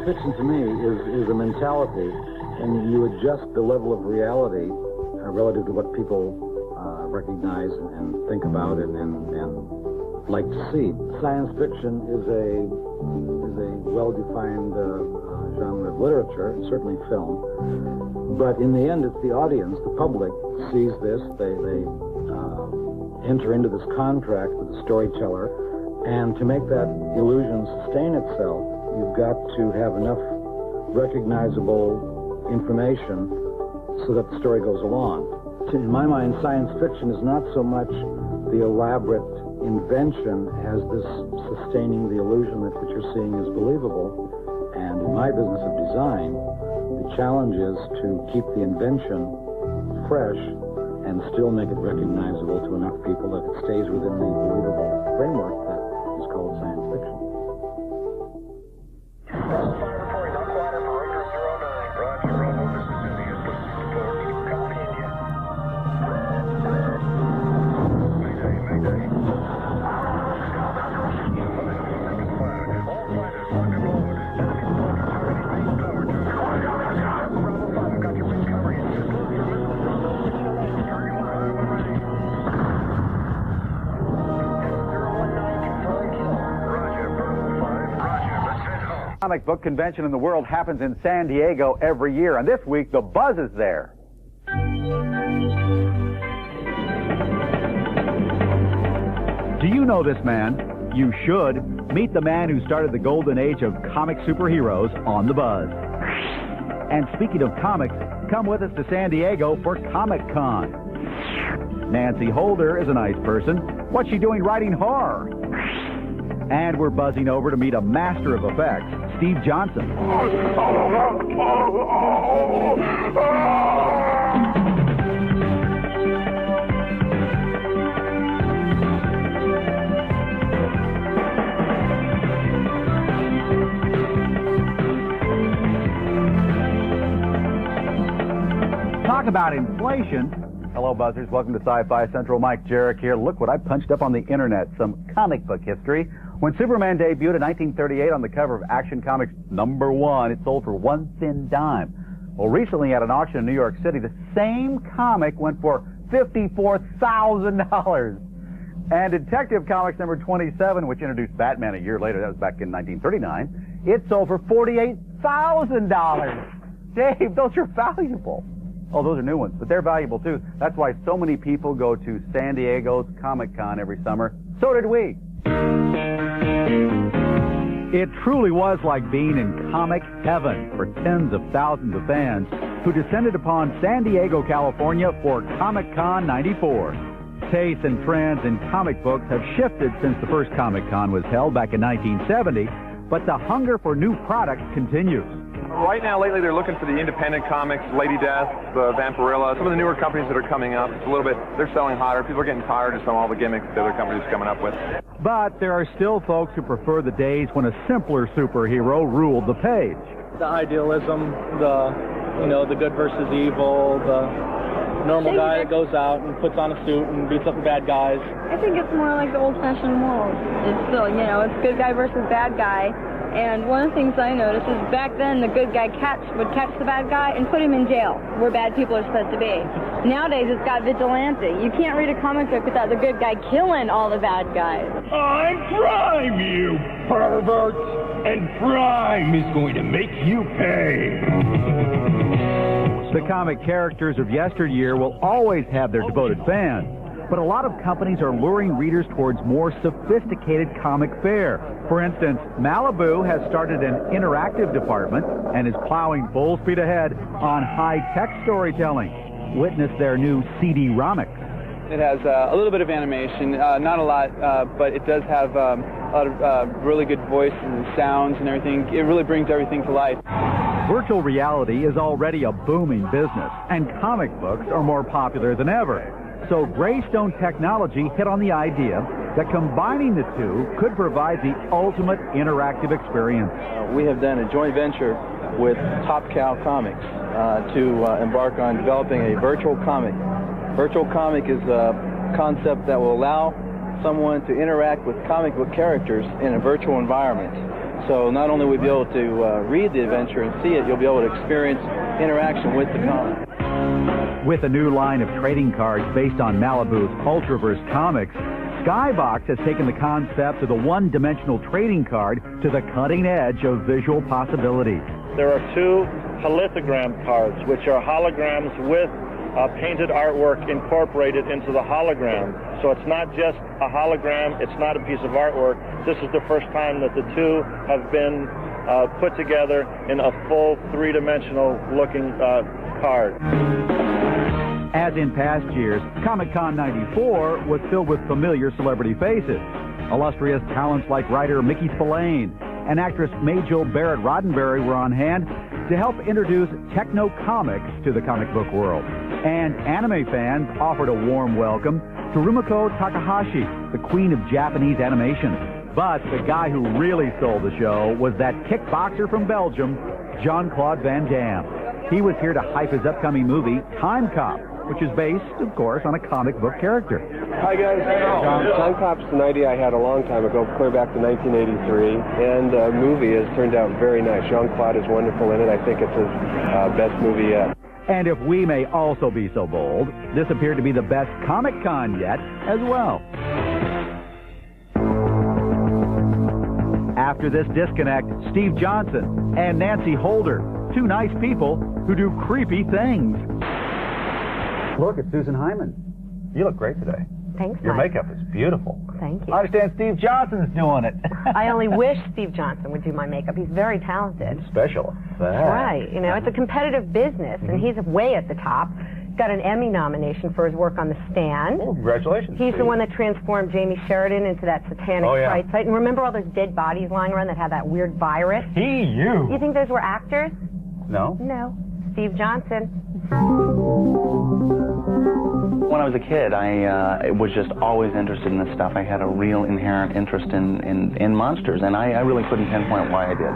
fiction to me is a mentality, and you adjust the level of reality relative to what people recognize and think about and like to see. Science fiction is a well-defined genre of literature, certainly film. But in the end, it's the audience, the public, sees this. They enter into this contract with the storyteller, and to make that illusion sustain itself, you've got to have enough recognizable information so that the story goes along. In my mind, science fiction is not so much the elaborate invention as this sustaining the illusion that what you're seeing is believable. And in my business of design, the challenge is to keep the invention fresh and still make it recognizable to enough people that it stays within the believable framework that is called science fiction. Comic book convention in the world happens in San Diego every year, and this week the buzz is there. Do you know this man? You should. Meet the man who started the golden age of comic superheroes on the Buzz. And speaking of comics, come with us to San Diego for Comic Con. Nancy Holder is a nice person. What's she doing writing horror? And we're buzzing over to meet a master of effects, Steve Johnson. Talk about inflation. Hello, Buzzers. Welcome to Sci-Fi Central. Mike Jarek here. Look what I punched up on the internet. Some comic book history. When Superman debuted in 1938 on the cover of Action Comics #1, it sold for 1 thin dime. Well, recently at an auction in New York City, the same comic went for $54,000. And Detective Comics #27, which introduced Batman a year later, that was back in 1939, it sold for $48,000. Dave, those are valuable. Oh, those are new ones, but they're valuable too. That's why so many people go to San Diego's Comic Con every summer. So did we. It truly was like being in comic heaven for tens of thousands of fans who descended upon San Diego, California for Comic Con '94. Tastes and trends in comic books have shifted since the first Comic Con was held back in 1970, but the hunger for new products continues. Right now, lately, they're looking for the independent comics, Lady Death, Vampirilla, some of the newer companies that are coming up. It's a little bit, they're selling hotter. People are getting tired of all the gimmicks that other companies are coming up with. But there are still folks who prefer the days when a simpler superhero ruled the page. The idealism, the good versus evil, the normal guy that goes out and puts on a suit and beats up the bad guys. I think it's more like the old-fashioned world. It's still, it's good guy versus bad guy. And one of the things I noticed is back then the good guy would catch the bad guy and put him in jail, where bad people are supposed to be. Nowadays it's got vigilante. You can't read a comic book without the good guy killing all the bad guys. I'm Prime, you perverts! And Prime is going to make you pay! The comic characters of yesteryear will always have their devoted fans. But a lot of companies are luring readers towards more sophisticated comic fare. For instance, Malibu has started an interactive department and is plowing full speed ahead on high-tech storytelling. Witness their new CD-Romics. It has a little bit of animation, not a lot, but it does have a lot of really good voice and sounds and everything. It really brings everything to life. Virtual reality is already a booming business, and comic books are more popular than ever. So Greystone Technology hit on the idea that combining the two could provide the ultimate interactive experience. We have done a joint venture with Top Cow Comics to embark on developing a virtual comic. Virtual comic is a concept that will allow someone to interact with comic book characters in a virtual environment. So not only will you be able to read the adventure and see it, you'll be able to experience interaction with the comic. With a new line of trading cards based on Malibu's Ultraverse comics, Skybox has taken the concept of the one-dimensional trading card to the cutting edge of visual possibilities. There are two hologram cards, which are holograms with painted artwork incorporated into the hologram. So it's not just a hologram, it's not a piece of artwork. This is the first time that the two have been put together in a full three-dimensional looking card. As in past years, Comic-Con 94 was filled with familiar celebrity faces. Illustrious talents like writer Mickey Spillane and actress Majel Barrett Roddenberry were on hand to help introduce techno comics to the comic book world. And anime fans offered a warm welcome to Rumiko Takahashi, the queen of Japanese animation. But the guy who really stole the show was that kickboxer from Belgium, Jean-Claude Van Damme. He was here to hype his upcoming movie, Time Cop, which is based, of course, on a comic book character. Hi, guys. Time Cop's an idea I had a long time ago, clear back to 1983, and the movie has turned out very nice. Jean-Claude is wonderful in it. I think it's his best movie yet. And if we may also be so bold, this appeared to be the best Comic-Con yet as well. After this disconnect, Steve Johnson and Nancy Holder, two nice people who do creepy things. Look, it's Susan Hyman. You look great today. Thanks, Your Mike. makeup is beautiful. Thank you. I understand Steve Johnson's doing it. I only wish Steve Johnson would do my makeup. He's very talented. Special. Right. You know, it's a competitive business, and he's way at the top. He's got an Emmy nomination for his work on The Stand. Well, congratulations. He's the one that transformed Jamie Sheridan into that satanic fright site. And remember all those dead bodies lying around that had that weird virus? You think those were actors? No. No. Steve Johnson. When I was a kid, I was just always interested in this stuff. I had a real inherent interest in monsters, and I really couldn't pinpoint why I did.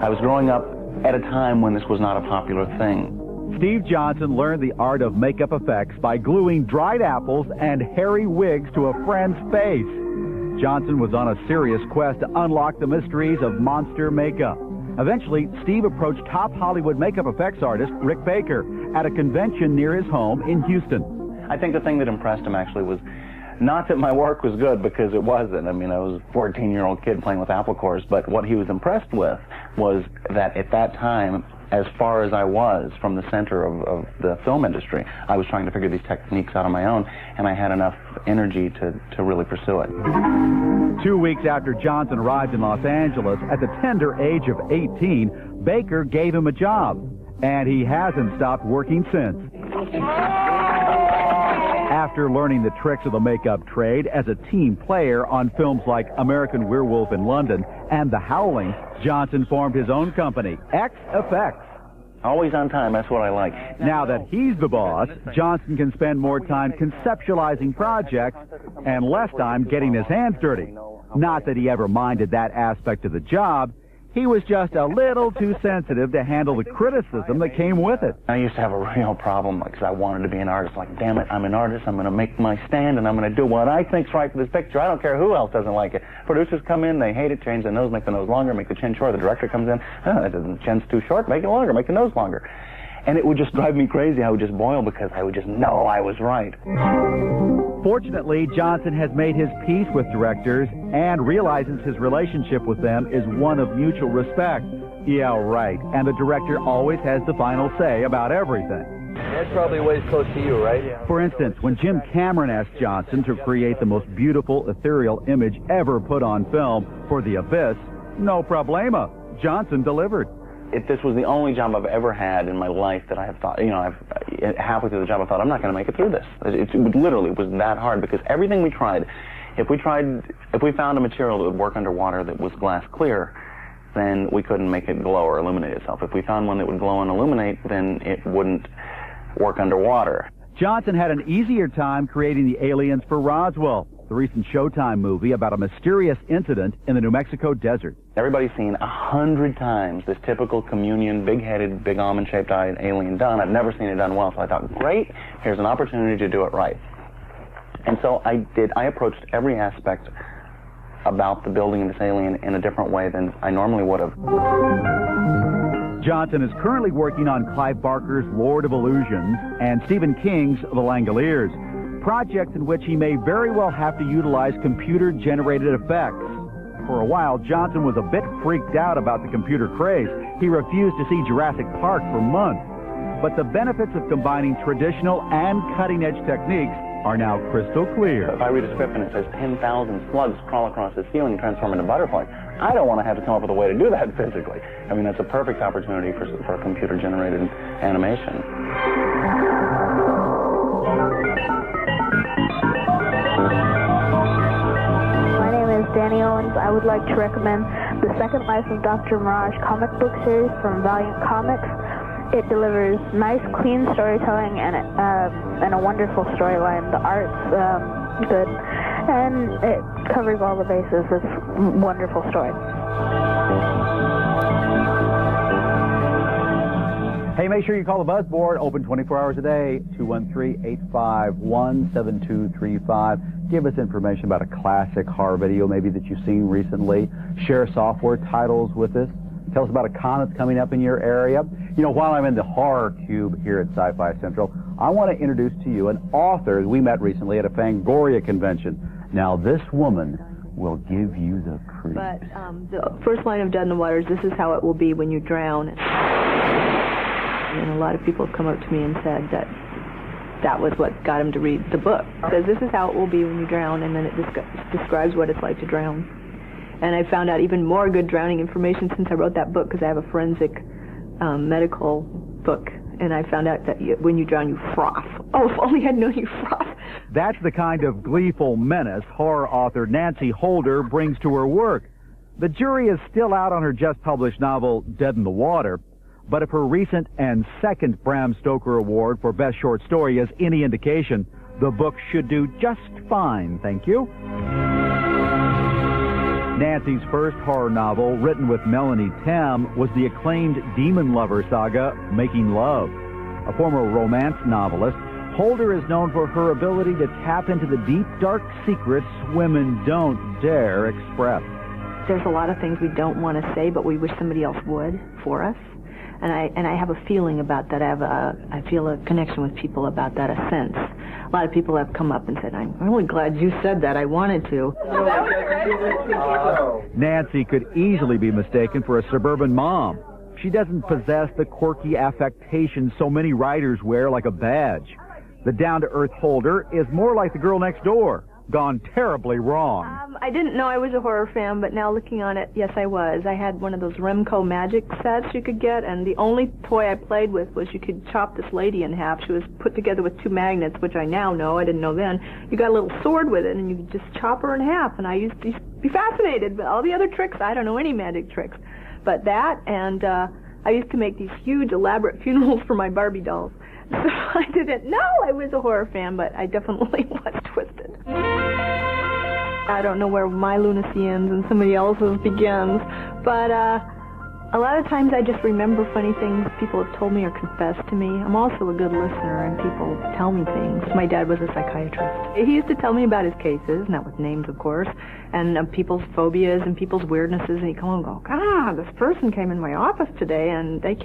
I was growing up at a time when this was not a popular thing. Steve Johnson learned the art of makeup effects by gluing dried apples and hairy wigs to a friend's face. Johnson was on a serious quest to unlock the mysteries of monster makeup. Eventually, Steve approached top Hollywood makeup effects artist Rick Baker at a convention near his home in Houston. I think the thing that impressed him actually was not that my work was good, because it wasn't. I mean, I was a 14-year-old kid playing with apple cores, but what he was impressed with was that at that time, as far as I was from the center of the film industry, I was trying to figure these techniques out on my own, and I had enough energy to really pursue it. 2 weeks after Johnson arrived in Los Angeles at the tender age of 18, Baker gave him a job, and he hasn't stopped working since. After learning the tricks of the makeup trade as a team player on films like American Werewolf in London and The Howling, Johnson formed his own company, X Effects. Always on time, that's what I like. Now that he's the boss, Johnson can spend more time conceptualizing projects and less time getting his hands dirty. Not that he ever minded that aspect of the job. He was just a little too sensitive to handle the criticism that came with it. I used to have a real problem because I wanted to be an artist. Like, damn it, I'm an artist. I'm going to make my stand, and I'm going to do what I think's right for this picture. I don't care who else doesn't like it. Producers come in, they hate it, change the nose, make the nose longer, make the chin short. The director comes in, the chin's too short, make it longer, make the nose longer. And it would just drive me crazy. I would just boil because I would just know I was right. Fortunately, Johnson has made his peace with directors and realizes his relationship with them is one of mutual respect. Yeah, right. And the director always has the final say about everything. That's probably ways close to you, right? For instance, when Jim Cameron asked Johnson to create the most beautiful ethereal image ever put on film for The Abyss, no problema. Johnson delivered. If this was the only job I've ever had in my life that I have thought, halfway through the job I thought, I'm not going to make it through this. It literally was that hard, because everything we tried, if we found a material that would work underwater that was glass clear, then we couldn't make it glow or illuminate itself. If we found one that would glow and illuminate, then it wouldn't work underwater. Johnson had an easier time creating the aliens for Roswell, the recent Showtime movie about a mysterious incident in the New Mexico desert. Everybody's seen 100 times this typical communion, big-headed, big almond-shaped eyed alien done. I've never seen it done well, so I thought, great, here's an opportunity to do it right. And so I approached every aspect about the building and this alien in a different way than I normally would have. Johnson is currently working on Clive Barker's Lord of Illusions and Stephen King's The Langoliers, projects in which he may very well have to utilize computer-generated effects. For a while, Johnson was a bit freaked out about the computer craze. He refused to see Jurassic Park for months. But the benefits of combining traditional and cutting-edge techniques are now crystal clear. If I read a script and it says 10,000 slugs crawl across the ceiling and transform into butterflies, I don't want to have to come up with a way to do that physically. I mean, that's a perfect opportunity for computer-generated animation. My name is Danny Owens. I would like to recommend The Second Life of Dr. Mirage comic book series from Valiant Comics. It delivers nice, clean storytelling and a wonderful storyline. The art's good, and it covers all the bases. It's a wonderful story. Hey, make sure you call the Buzz Board, open 24 hours a day, 213-851-7235. Give us information about a classic horror video maybe that you've seen recently. Share software titles with us. Tell us about a con that's coming up in your area. You know, while I'm in the horror cube here at Sci-Fi Central, I want to introduce to you an author we met recently at a Fangoria convention. Now, this woman will give you the creeps. But the first line of Dead in the Water is, "This is how it will be when you drown." And a lot of people have come up to me and said that that was what got him to read the book. It says, "This is how it will be when you drown," and then it describes what it's like to drown. And I found out even more good drowning information since I wrote that book, because I have a forensic medical book, and I found out that when you drown, you froth. Oh, if only I'd known you froth. That's the kind of gleeful menace horror author Nancy Holder brings to her work. The jury is still out on her just-published novel, Dead in the Water, but if her recent and second Bram Stoker Award for Best Short Story is any indication, the book should do just fine, thank you. Nancy's first horror novel, written with Melanie Tam, was the acclaimed demon lover saga, Making Love. A former romance novelist, Holder is known for her ability to tap into the deep, dark secrets women don't dare express. There's a lot of things we don't want to say, but we wish somebody else would for us. And I have a feeling about that. I feel a connection with people about that, a sense. A lot of people have come up and said, "I'm really glad you said that. I wanted to." Nancy could easily be mistaken for a suburban mom. She doesn't possess the quirky affectation so many writers wear like a badge. The down-to-earth Holder is more like the girl next door, gone terribly wrong. I didn't know I was a horror fan, but now looking on it, yes, I was. I had one of those Remco magic sets you could get, and the only toy I played with was you could chop this lady in half. She was put together with two magnets, which I now know. I didn't know then. You got a little sword with it, and you could just chop her in half, and I used to be fascinated. But all the other tricks, I don't know any magic tricks. But that, and I used to make these huge, elaborate funerals for my Barbie dolls. So I didn't know I was a horror fan, but I definitely was twisted. I don't know where my lunacy ends and somebody else's begins, but a lot of times I just remember funny things people have told me or confessed to me. I'm also a good listener, and people tell me things. My dad was a psychiatrist. He used to tell me about his cases, not with names, of course, and people's phobias and people's weirdnesses, and he'd come and go, "God, this person came in my office today, and they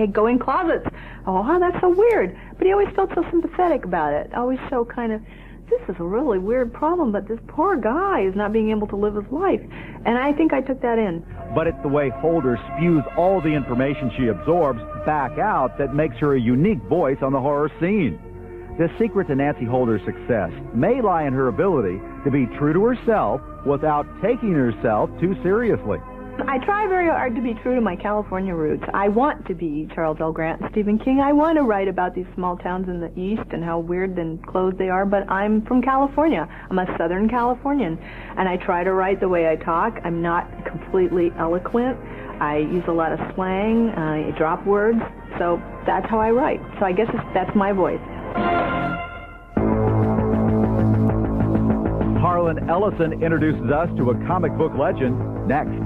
go in closets. Oh, that's so weird." But he always felt so sympathetic about it, always so kind of, this is a really weird problem, but this poor guy is not being able to live his life. And I think I took that in. But it's the way Holder spews all the information she absorbs back out that makes her a unique voice on the horror scene. The secret to Nancy Holder's success may lie in her ability to be true to herself without taking herself too seriously. I try very hard to be true to my California roots. I want to be Charles L. Grant and Stephen King. I want to write about these small towns in the East and how weird and closed they are, but I'm from California. I'm a Southern Californian, and I try to write the way I talk. I'm not completely eloquent. I use a lot of slang. I drop words, so that's how I write. So I guess that's my voice. Harlan Ellison introduces us to a comic book legend next.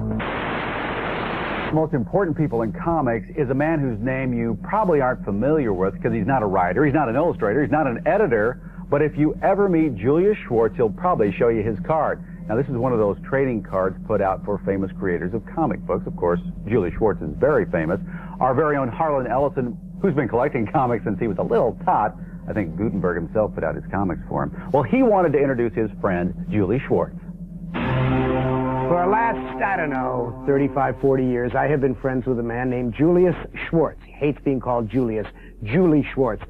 The most important people in comics is a man whose name you probably aren't familiar with because he's not a writer, he's not an illustrator, he's not an editor, but if you ever meet Julius Schwartz, he'll probably show you his card. Now, this is one of those trading cards put out for famous creators of comic books. Of course, Julie Schwartz is very famous. Our very own Harlan Ellison, who's been collecting comics since he was a little tot. I think Gutenberg himself put out his comics for him. Well, he wanted to introduce his friend, Julie Schwartz. For the last, I don't know, 35, 40 years, I have been friends with a man named Julius Schwartz. He hates being called Julius. Julie Schwartz.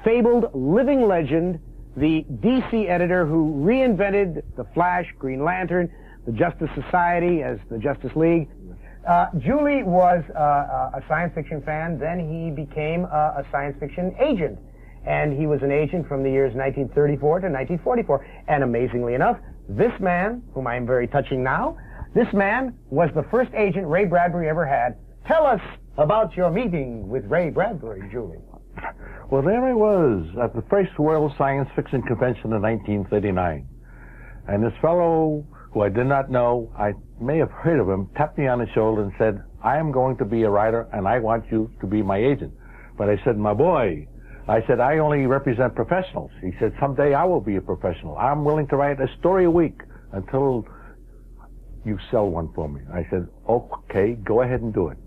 Fabled living legend, the DC editor who reinvented the Flash, Green Lantern, the Justice Society as the Justice League. Julie was a science fiction fan. Then he became a science fiction agent. And he was an agent from the years 1934 to 1944. And amazingly enough, this man, whom I am very touching now, this man was the first agent Ray Bradbury ever had. Tell us about your meeting with Ray Bradbury, Julie. Well, there I was at the first World Science Fiction Convention in 1939. And this fellow, who I did not know, I may have heard of him, tapped me on the shoulder and said, I am going to be a writer and I want you to be my agent. But I said, my boy, I said, I only represent professionals. He said, someday I will be a professional. I'm willing to write a story a week until you sell one for me. I said, okay, go ahead and do it.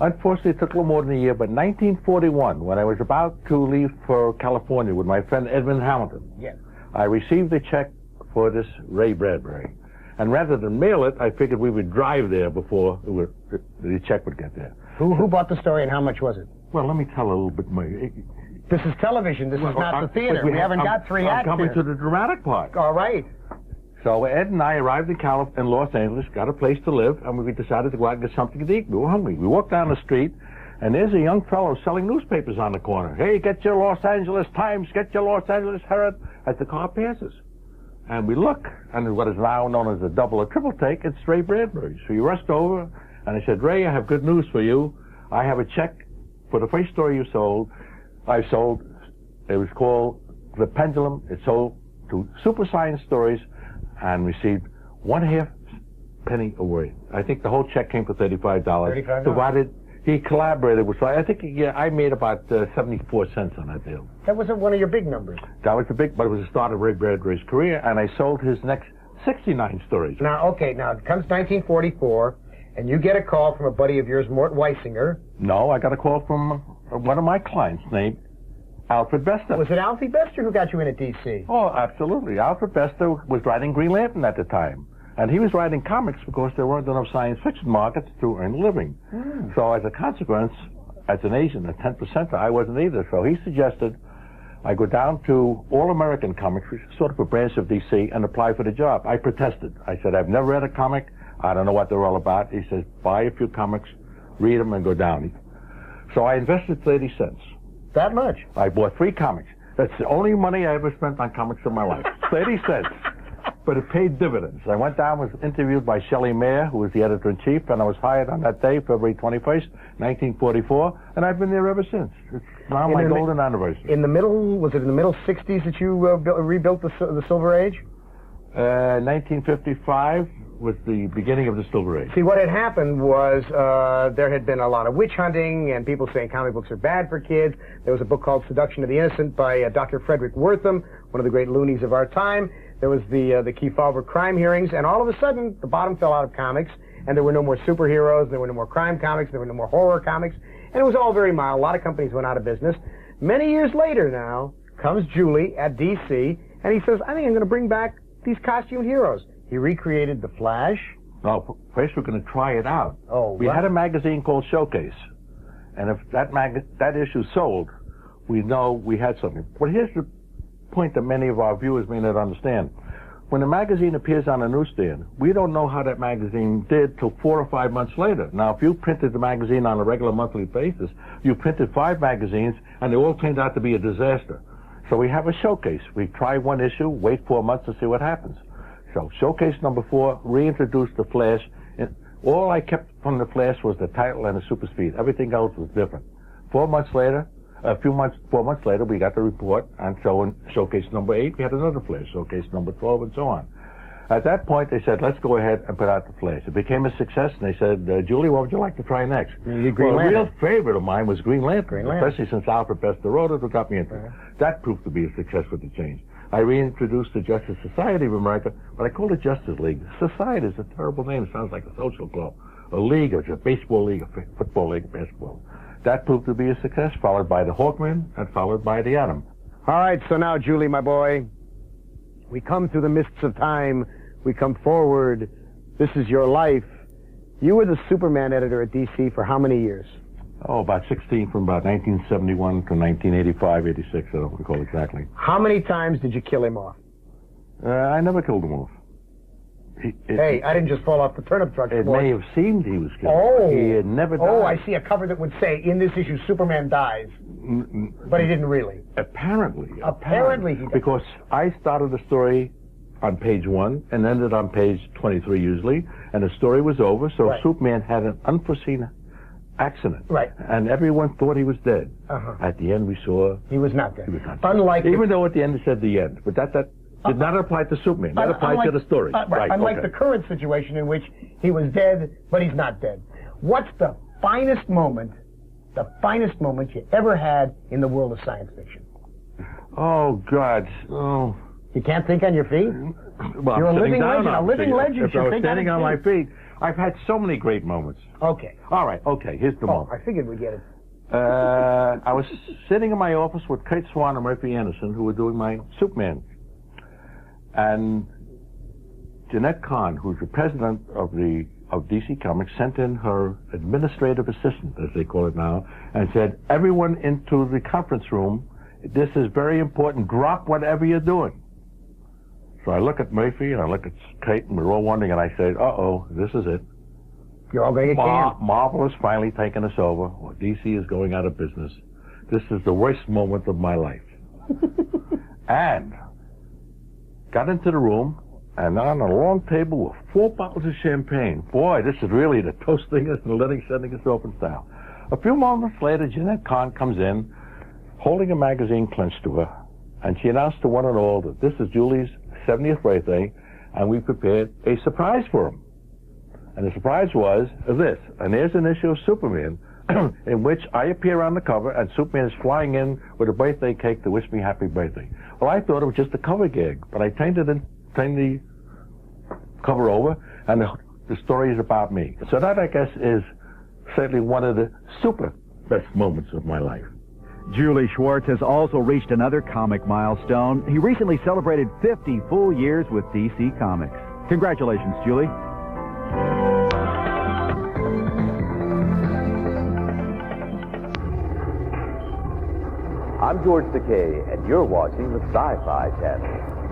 Unfortunately, it took a little more than a year, but 1941, when I was about to leave for California with my friend Edmund Hamilton, yes, I received a check for this Ray Bradbury. And rather than mail it, I figured we would drive there before the check would get there. Who bought the story and how much was it? Well, let me tell a little bit more. This is television. This is not the theater. We haven't got three acts I'm coming here. to the dramatic part. All right. So Ed and I arrived in Los Angeles, got a place to live, and we decided to go out and get something to eat. We were hungry. We walked down the street, and there's a young fellow selling newspapers on the corner. Hey, get your Los Angeles Times, get your Los Angeles Herald, as the car passes. And we look, and what is now known as a double or triple take, it's Ray Bradbury. So he rushed over, and I said, Ray, I have good news for you. I have a check for the first story you sold. I sold, it was called The Pendulum. It sold to Super Science Stories and received 1/2 penny a word. I think the whole check came for $35. $35? Divided, he collaborated with, I think I made about 74 cents on that deal. That wasn't one of your big numbers. That was the big, but it was the start of Ray Bradbury's career, and I sold his next 69 stories. Now, okay, now it comes 1944, and you get a call from a buddy of yours, Mort Weisinger. No, I got a call from one of my clients named Alfred Bester. Was it Alfie Bester who got you in at D.C.? Oh, absolutely. Alfred Bester was writing Green Lantern at the time. And he was writing comics because there weren't enough science fiction markets to earn a living. So as a consequence, as an agent, a 10%, I wasn't either. So he suggested I go down to All American Comics, which is sort of a branch of D.C., and apply for the job. I protested. I said, I've never read a comic. I don't know what they're all about. He says, buy a few comics, read them, and go down. So I invested 30 cents. That much? I bought 3 comics. That's the only money I ever spent on comics in my life. 30 cents. But it paid dividends. I went down, was interviewed by Shelley Mayer, who was the editor-in-chief, and I was hired on that day, February 21st, 1944, and I've been there ever since. It's now my golden anniversary. In the middle, was it in the middle 60s that you rebuilt the Silver Age? 1955 was the beginning of the Silver Age. See, what had happened was there had been a lot of witch hunting and people saying comic books are bad for kids. There was a book called Seduction of the Innocent by Dr. Frederick Wortham, one of the great loonies of our time. There was the Keith Fahlberg crime hearings, and all of a sudden, the bottom fell out of comics, and there were no more superheroes, there were no more crime comics, there were no more horror comics, and it was all very mild. A lot of companies went out of business. Many years later now, comes Julie at D.C., and he says, I think I'm going to bring back these costume heroes. He recreated The Flash. No, first we're going to try it out. Oh, we had a magazine called Showcase, and if that issue sold, we know we had something. But here's the point that many of our viewers may not understand. When a magazine appears on a newsstand, we don't know how that magazine did till 4 or 5 months later. Now, if you printed the magazine on a regular monthly basis, you printed 5 magazines, and they all turned out to be a disaster. So we have a showcase. We try one issue, wait 4 months to see what happens. So showcase number 4, reintroduced the Flash. And all I kept from the Flash was the title and the super speed. Everything else was different. 4 months later, 4 months later, we got the report, and so in showcase number 8, we had another Flash, showcase number 12, and so on. At that point, they said, let's go ahead and put out the Flash. It became a success, and they said, Julie, what would you like to try next? Green Lantern. A real Lantern. favorite of mine was Green Lantern, especially since Alfred Bester wrote it, who got me into it. That proved to be a success with the change. I reintroduced the Justice Society of America, but I called it Justice League. Society is a terrible name. It sounds like a social club. A league, it's a baseball league, a football league, basketball. That proved to be a success, followed by the Hawkman and followed by the Atom. All right, so now, Julie, my boy, we come through the mists of time. We come forward. This is your life. You were the Superman editor at DC for how many years? Oh, about 16, from about 1971 to 1985, 86, I don't recall exactly. How many times did you kill him off? I never killed him off. Hey, I didn't just fall off the turnip truck. It may have seemed he was killed. Oh. He had never died. Oh, I see a cover that would say, in this issue, Superman dies. But he didn't really. Apparently he died. Because I started the story on page 1 and ended on page 23 usually, and the story was over, so Right. Superman had an unforeseen accident. Right. And everyone thought he was dead. Uh-huh. At the end we saw he was not dead. He was not dead. Unlike Even though at the end it said the end. But that did not apply to Superman. That applied to the story. Right. Unlike the current situation in which he was dead, but he's not dead. What's the finest moment you ever had in the world of science fiction? Oh, God. Oh. You can't think on your feet? Well, You're a I'm sitting living down, legend. A living legend. If I was standing on my feet, I've had so many great moments. Okay. All right, okay, here's the moment. I figured we'd get it. I was sitting in my office with Kate Swan and Murphy Anderson, who were doing my Superman. And Jeanette Kahn, who's the president of DC Comics, sent in her administrative assistant, as they call it now, and said, everyone into the conference room, this is very important, drop whatever you're doing. So I look at Murphy and I look at Kate, and we're all wondering, and I say, uh-oh, this is it. You're all going to get canned. Marvel has finally taken us over. DC is going out of business. This is the worst moment of my life. And got into the room, and on a long table were 4 bottles of champagne. Boy, this is really the toasting us and sending us open style. A few moments later, Jeanette Kahn comes in, holding a magazine clenched to her, and she announced to one and all that this is Julie's 70th birthday, and we prepared a surprise for him. And the surprise was this, and there's an issue of Superman in which I appear on the cover, and Superman is flying in with a birthday cake to wish me happy birthday. Well, I thought it was just a cover gag, but I turned the cover over, and the story is about me. So that, I guess, is certainly one of the super best moments of my life. Julie Schwartz has also reached another comic milestone. He recently celebrated 50 full years with DC Comics. Congratulations, Julie. I'm George Takei, and you're watching the Sci-Fi Channel.